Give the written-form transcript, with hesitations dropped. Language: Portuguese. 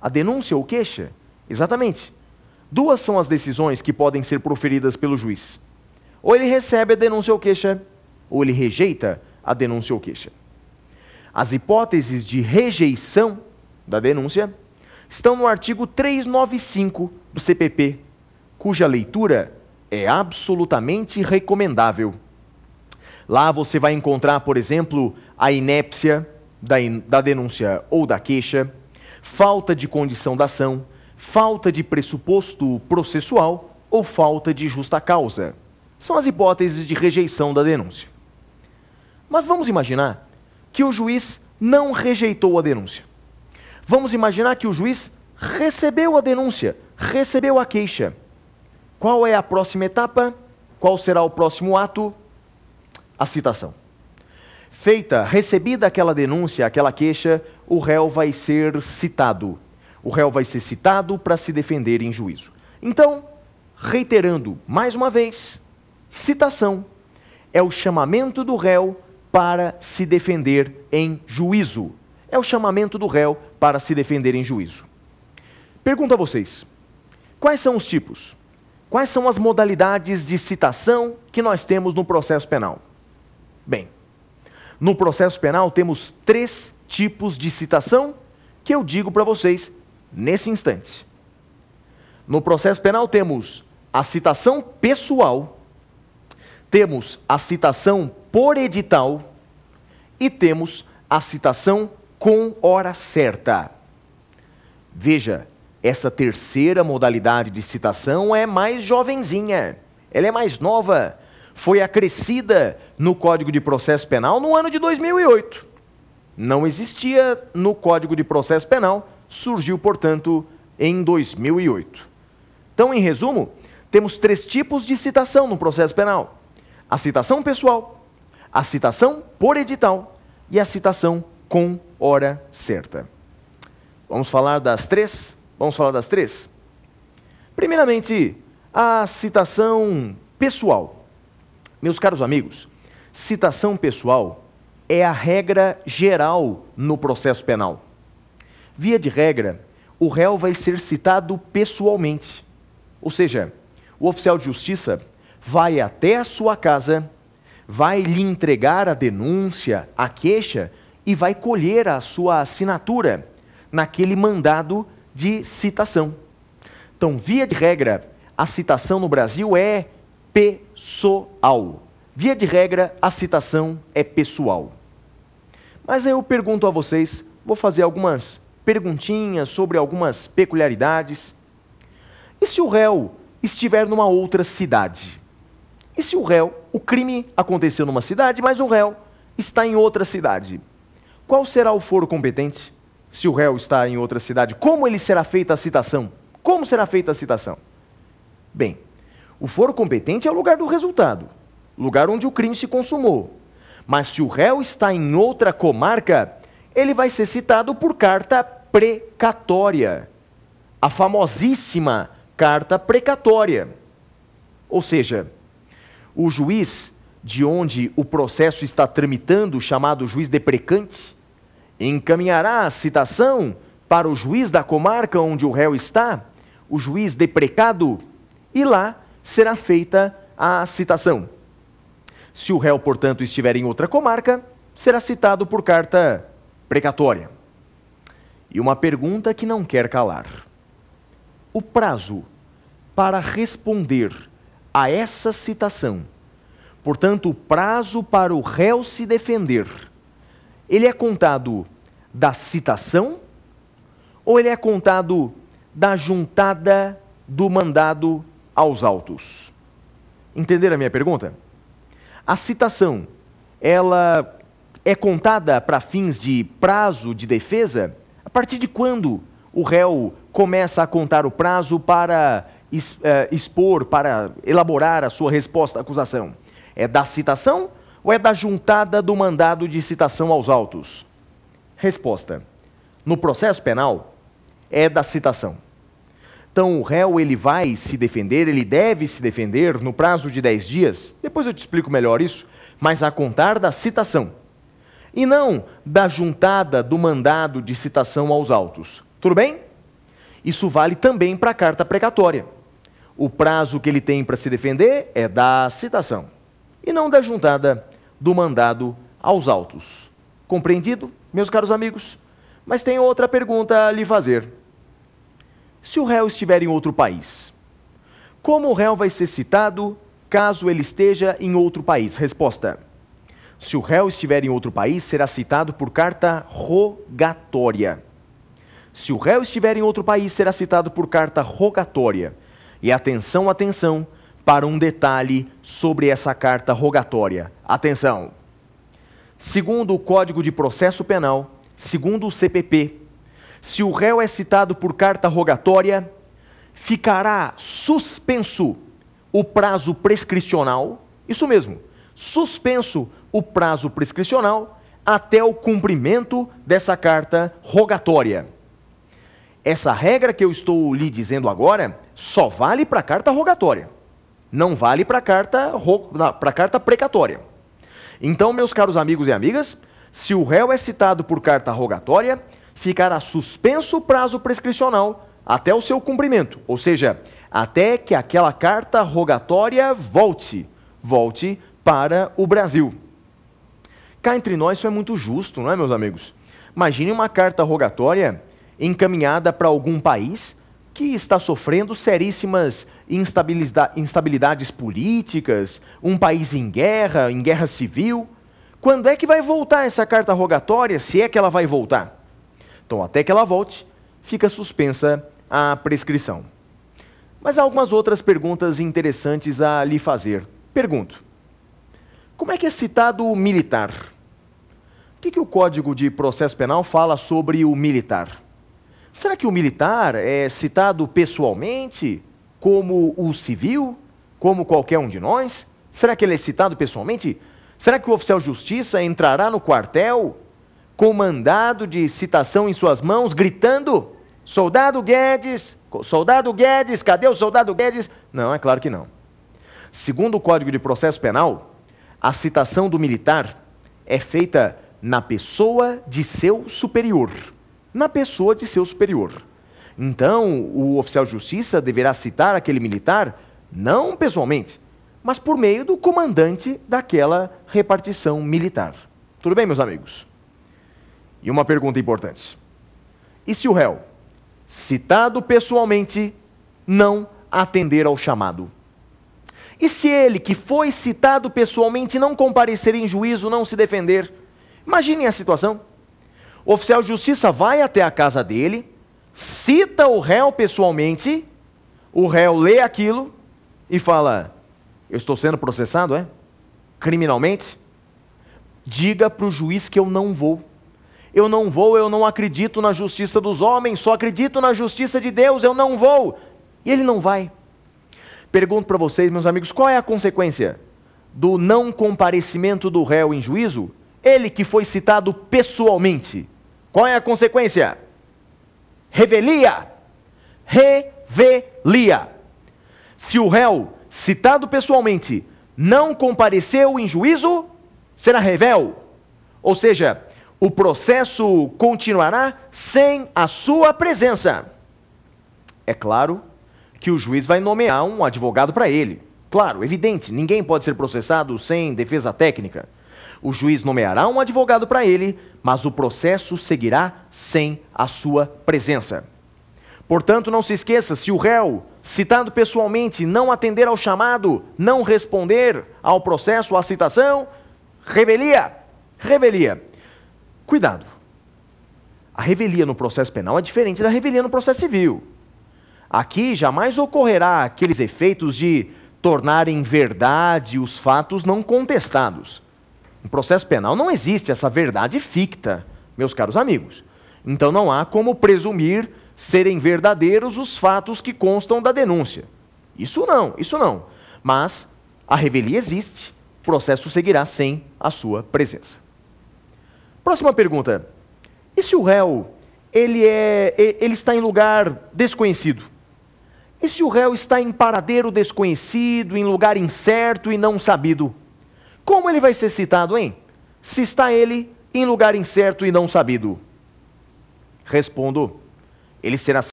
A denúncia ou queixa? Exatamente. Duas são as decisões que podem ser proferidas pelo juiz. Ou ele recebe a denúncia ou queixa, ou ele rejeita a denúncia ou queixa. As hipóteses de rejeição da denúncia estão no artigo 395 do CPP, cuja leitura é absolutamente recomendável. Lá você vai encontrar, por exemplo, a inépcia da denúncia ou da queixa, falta de condição da ação, falta de pressuposto processual ou falta de justa causa. São as hipóteses de rejeição da denúncia. Mas vamos imaginar que o juiz não rejeitou a denúncia. Vamos imaginar que o juiz recebeu a denúncia, recebeu a queixa. Qual é a próxima etapa? Qual será o próximo ato? A citação. Recebida aquela denúncia, aquela queixa, o réu vai ser citado. O réu vai ser citado para se defender em juízo. Então, reiterando mais uma vez, citação é o chamamento do réu para se defender em juízo. É o chamamento do réu para se defender em juízo. Pergunto a vocês, quais são os tipos? Quais são as modalidades de citação que nós temos no processo penal? Bem, no processo penal temos 3 tipos de citação que eu digo para vocês nesse instante. No processo penal temos a citação pessoal, temos a citação por edital e temos a citação com hora certa. Veja, essa terceira modalidade de citação é mais jovenzinha, ela é mais nova, foi acrescida no Código de Processo Penal no ano de 2008. Não existia no Código de Processo Penal, surgiu, portanto, em 2008. Então, em resumo, temos 3 tipos de citação no processo penal: a citação pessoal, a citação por edital e a citação com hora certa. Vamos falar das 3? Vamos falar das 3? Primeiramente, a citação pessoal. Meus caros amigos, citação pessoal é a regra geral no processo penal. Via de regra, o réu vai ser citado pessoalmente. Ou seja, o oficial de justiça vai até a sua casa, vai lhe entregar a denúncia, a queixa e vai colher a sua assinatura naquele mandado de citação. Então, via de regra, a citação no Brasil é pessoal. Via de regra, a citação é pessoal. Mas aí eu pergunto a vocês, vou fazer algumas perguntinhas sobre algumas peculiaridades. E se o réu estiver numa outra cidade? E se o crime aconteceu numa cidade, mas o réu está em outra cidade? Qual será o foro competente? Se o réu está em outra cidade, como ele será feita a citação? Como será feita a citação? Bem, o foro competente é o lugar do resultado, lugar onde o crime se consumou. Mas se o réu está em outra comarca, ele vai ser citado por carta precatória. A famosíssima carta precatória. Ou seja, o juiz de onde o processo está tramitando, chamado juiz deprecante, encaminhará a citação para o juiz da comarca onde o réu está, o juiz deprecado, e lá será feita a citação. Se o réu, portanto, estiver em outra comarca, será citado por carta precatória. E uma pergunta que não quer calar. O prazo para responder a essa citação, portanto, o prazo para o réu se defender, ele é contado da citação ou ele é contado da juntada do mandado aos autos? Entenderam a minha pergunta? A citação, ela é contada para fins de prazo de defesa? A partir de quando o réu começa a contar o prazo para expor, para elaborar a sua resposta à acusação? É da citação ou é da juntada do mandado de citação aos autos? Resposta: no processo penal, é da citação. Então, o réu ele vai se defender, ele deve se defender no prazo de 10 dias, depois eu te explico melhor isso, mas a contar da citação, e não da juntada do mandado de citação aos autos. Tudo bem? Isso vale também para a carta precatória. O prazo que ele tem para se defender é da citação, e não da juntada do mandado aos autos. Compreendido, meus caros amigos? Mas tenho outra pergunta a lhe fazer. Se o réu estiver em outro país, como o réu vai ser citado caso ele esteja em outro país? Resposta: se o réu estiver em outro país, será citado por carta rogatória. Se o réu estiver em outro país, será citado por carta rogatória. E atenção, atenção, para um detalhe sobre essa carta rogatória. Atenção! Segundo o Código de Processo Penal, segundo o CPP, se o réu é citado por carta rogatória, ficará suspenso o prazo prescricional, isso mesmo, suspenso o prazo prescricional até o cumprimento dessa carta rogatória. Essa regra que eu estou lhe dizendo agora só vale para a carta rogatória, não vale para a carta precatória. Então, meus caros amigos e amigas, se o réu é citado por carta rogatória, ficará suspenso o prazo prescricional até o seu cumprimento, ou seja, até que aquela carta rogatória volte para o Brasil. Cá entre nós isso é muito justo, não é, meus amigos? Imagine uma carta rogatória encaminhada para algum país que está sofrendo seríssimas instabilidades políticas, um país em guerra civil. Quando é que vai voltar essa carta rogatória, se é que ela vai voltar? Então, até que ela volte, fica suspensa a prescrição. Mas há algumas outras perguntas interessantes a lhe fazer. Pergunto: como é que é citado o militar? O que o Código de Processo Penal fala sobre o militar? Será que o militar é citado pessoalmente, como o civil, como qualquer um de nós? Será que ele é citado pessoalmente? Será que o oficial de justiça entrará no quartel com mandado de citação em suas mãos, gritando: Soldado Guedes, cadê o soldado Guedes? Não, é claro que não. Segundo o Código de Processo Penal, a citação do militar é feita na pessoa de seu superior. Na pessoa de seu superior. Então, o oficial de justiça deverá citar aquele militar, não pessoalmente, mas por meio do comandante daquela repartição militar. Tudo bem, meus amigos? E uma pergunta importante: e se o réu, citado pessoalmente, não atender ao chamado? E se ele, que foi citado pessoalmente, não comparecer em juízo, não se defender? Imaginem a situação. O oficial de justiça vai até a casa dele, cita o réu pessoalmente, o réu lê aquilo e fala: eu estou sendo processado, é? Criminalmente? Diga para o juiz que eu não vou. Eu não acredito na justiça dos homens, só acredito na justiça de Deus, eu não vou. E ele não vai. Pergunto para vocês, meus amigos, qual é a consequência do não comparecimento do réu em juízo? Ele que foi citado pessoalmente. Qual é a consequência? Revelia. Revelia. Se o réu, citado pessoalmente, não compareceu em juízo, será revel. Ou seja, o processo continuará sem a sua presença. É claro que o juiz vai nomear um advogado para ele. Claro, evidente, ninguém pode ser processado sem defesa técnica. O juiz nomeará um advogado para ele, mas o processo seguirá sem a sua presença. Portanto, não se esqueça, se o réu, citado pessoalmente, não atender ao chamado, não responder ao processo, à citação, revelia. Cuidado. A revelia no processo penal é diferente da revelia no processo civil. Aqui jamais ocorrerá aqueles efeitos de tornarem verdade os fatos não contestados. No processo penal não existe essa verdade ficta, meus caros amigos. Então não há como presumir serem verdadeiros os fatos que constam da denúncia. Isso não. Mas a revelia existe, o processo seguirá sem a sua presença. Próxima pergunta: e se o réu ele está em lugar desconhecido? E se o réu está em paradeiro desconhecido, em lugar incerto e não sabido? Como ele vai ser citado, hein? Se está ele em lugar incerto e não sabido? Respondo: ele será